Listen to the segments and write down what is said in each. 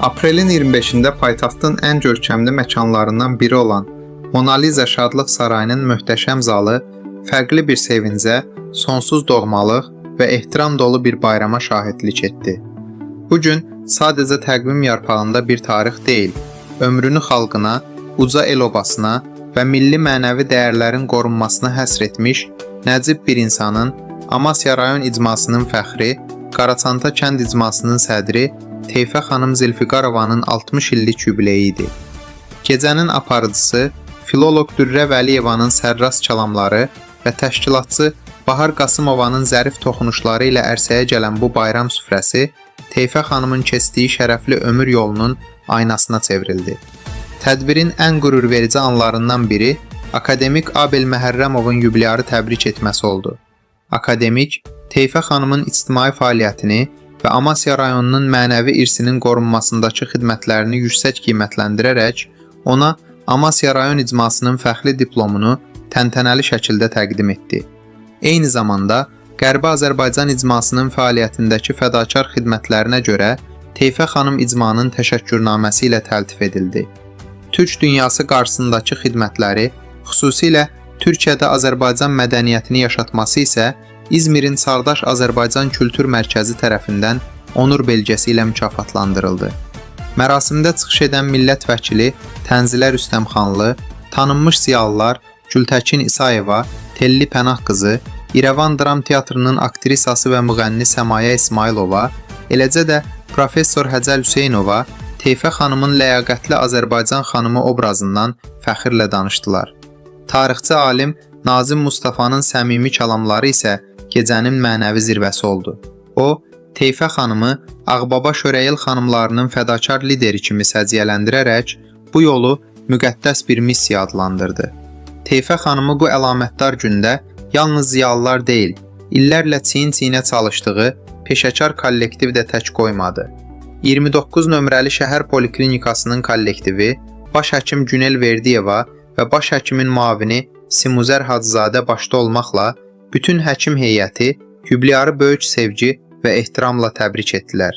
Aprelin 25-də paytaxtın ən görkəmli məkanlarından biri olan Mona Lisa Şadlıq Sarayının möhtəşəm zalı fərqli bir sevincə, sonsuz doğmalıq və ehtiram dolu bir bayrama şahidlik etdi. Bu gün sadəcə təqvim yarpağında bir tarix deyil, ömrünü xalqına, uca el-obasına və milli mənəvi dəyərlərin qorunmasına həsr etmiş nəcib bir insanın, Amasya rayon icmasının fəxri, Qaraçanta kənd icmasının sədri Teyfə xanım Zülfiqarovanın 60 illik yubileyi idi. Gecənin aparıcısı filoloq Dürrə Vəliyevanın sərrast kəlamları və təşkilatçı Bahar Qasımovanın zərif toxunuşları ilə ərsəyə gələn bu bayram süfrəsi Teyfə xanımın keçdiyi şərəfli ömür yolunun aynasına çevrildi. Tədbirin ən qürurverici anlarından biri akademik Abel Məhərrəmovun yubilyarı təbrik etməsi oldu. Akademik Teyfə xanımın ictimai fəaliyyətini və Amasya rayonunun mənəvi irsinin qorunmasındakı xidmətlərini yüksək qiymətləndirərək ona Amasya rayon icmasının fəxri diplomunu təntənəli şəkildə təqdim etdi. Eyni zamanda Qərbi Azərbaycan icmasının fəaliyyətindəki fədakar xidmətlərinə görə Teyfə xanım icmanın təşəkkürnaməsi ilə təltif edildi. Türk dünyası qarşısındakı xidmətləri, xüsusilə Türkiyədə Azərbaycan mədəniyyətini yaşatması isə İzmirin Sağdaş Azərbaycan Kültür Mərkəzi tərəfindən onur belgəsi ilə mükafatlandırıldı. Mərasimdə çıxış edən millət vəkili Tənzilə Rüstəmxanlı, tanınmış ziyalılar Gültəkin İsayeva, Telli Pənah qızı, İrəvan Dram Teatrının aktrisası və müğənni Səmaya İsmailova, eləcə də Professor Həcəl Hüseynova Teyfə xanımın ləyaqətli Azərbaycan xanımı obrazından fəxrlə danışdılar. Tarixçi alim Nazim Mustafanın səmimi kəlamları isə gecənin mənəvi zirvəsi oldu. O, Teyfə xanımı Ağbaba Şörəyil xanımlarının fədakar lideri kimi səciyyələndirərək bu yolu müqəddəs bir missiya adlandırdı. Teyfə xanımı bu əlamətdar gündə yalnız ziyalılar deyil, illərlə çiyin-çiyinə çalışdığı peşəkar kollektiv də tək qoymadı. 29 nömrəli şəhər poliklinikasının kollektivi, baş həkim Günel Verdiyeva və baş həkimin müavini Simuzər Hacızadə başda olmaqla bütün həkim heyəti yubilyarı böyük sevgi və ehtiramla təbrik etdilər.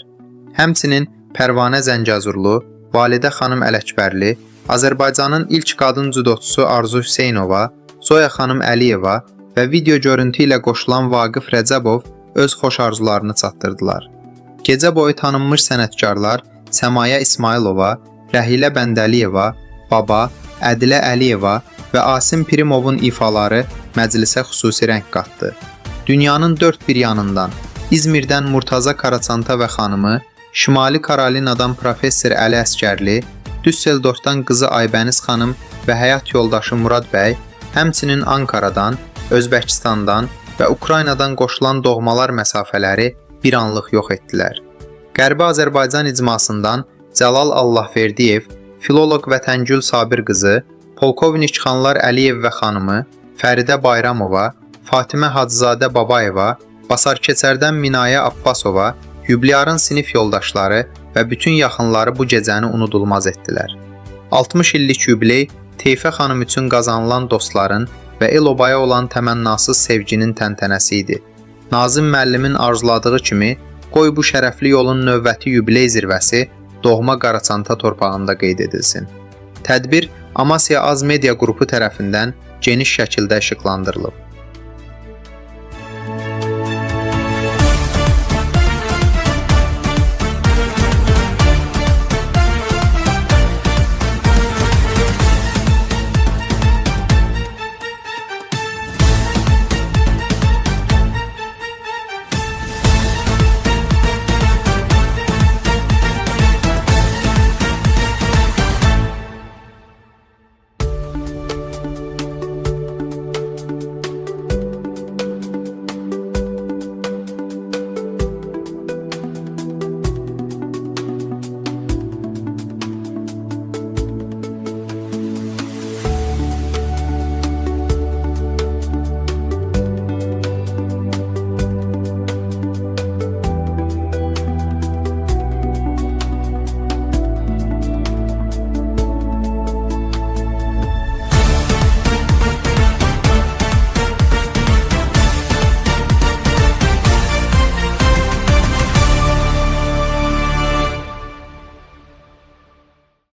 Həmçinin Pərvanə Zəngəzurlu, Validə xanım Ələkbərli, Azərbaycanın ilk qadın cüdoçusu Arzu Hüseynova, Zoya xanım Əliyeva və video görüntü ilə qoşulan Vaqif Rəcəbov öz xoş arzularını çatdırdılar. Gecə boyu tanınmış sənətkarlar Səmaya İsmailova, Rəhilə Bəndəliyeva, Baba, Ədilə Əliyeva və Asim Pirimovun ifaları məclisə xüsusi rəng qatdı. Dünyanın dörd bir yanından, İzmirdən Murtaza Qaraçanta və xanımı, Şimali Karolinadan Professor Əli Əskərli, Düsseldorfdan qızı Aybəniz xanım və həyat yoldaşı Murad bəy, həmçinin Ankaradan, Özbəkistandan və Ukraynadan qoşulan doğmalar məsafələri bir anlıq yox etdilər. Qərbi Azərbaycan icmasından Cəlal Allahverdiyev, filoloq Vətəngül Sabir qızı, Polkovnik Xanlar Əliyev və xanımı, Fəridə Bayramova, Fatimə Hacızadə Babayeva, Basarkeçərdən Minayə Abbasova, yubilyarın sinif yoldaşları və bütün yaxınları bu gecəni unudulmaz etdilər. 60 illik yubiley Teyfə xanım üçün qazanılan dostların və el-obaya olan təmənnasız sevginin təntənəsi idi. Nazim müəllimin arzuladığı kimi, qoy bu şərəfli yolun növbəti yubiley zirvəsi doğma Qaraçanta torpağında qeyd edilsin. Tədbir Amasya Az Media qrupu tərəfindən geniş şəkildə işıqlandırılıb.